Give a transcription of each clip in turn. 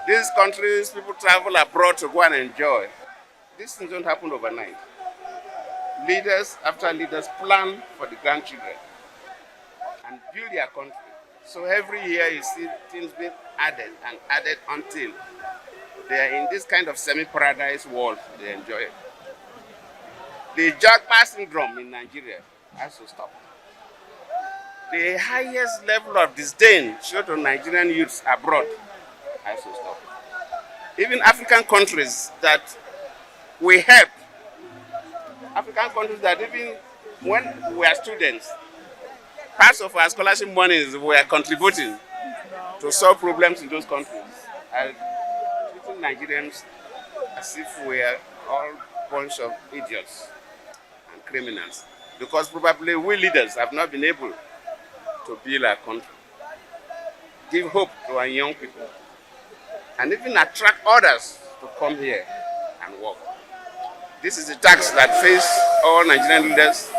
These countries, people travel abroad to go and enjoy. These things don't happen overnight. Leaders after leaders plan for the grandchildren and build their country. So every year you see things being added and added until they are in this kind of semi-paradise world they enjoy it. The Jagba syndrome in Nigeria has to stop. The highest level of disdain shown to Nigerian youths abroad has to stop. Even African countries that we help, African countries that even when we were students, parts of our scholarship monies we are contributing to solve problems in those countries, are treating Nigerians as if we are all a bunch of idiots and criminals. Because probably we leaders have not been able to build our country, give hope to our young people, and even attract others to come here and work. This is the task that face all Nigerian leaders.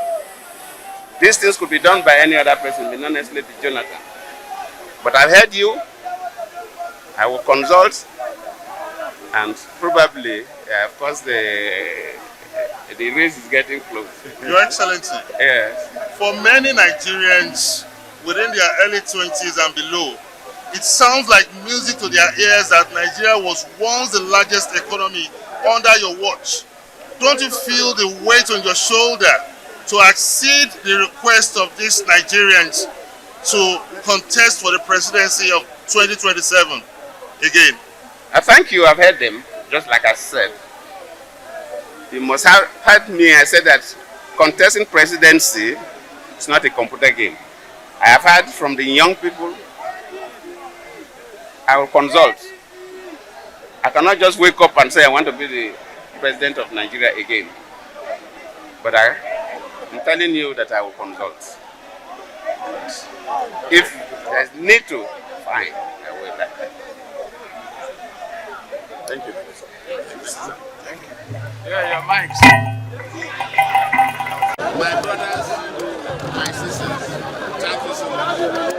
These things could be done by any other person, but not necessarily Jonathan. But I've heard you, I will consult, and probably, of course, the race is getting close. Your Excellency, Yes. for many Nigerians within their early 20s and below, it sounds like music to their ears that Nigeria was once the largest economy under your watch. Don't you feel the weight on your shoulder to accede the request of these Nigerians to contest for the presidency of 2027 again? I thank you, I've heard them, just like I said. You must have heard me, I said that contesting presidency is not a computer game. I have heard from the young people. I will consult. I cannot just wake up and say I want to be the president of Nigeria again. But I'm telling you that I will consult. If there's need to, fine, I will. Thank you. Thank you. Yeah, your mics. My brothers, my sisters, thank you so much.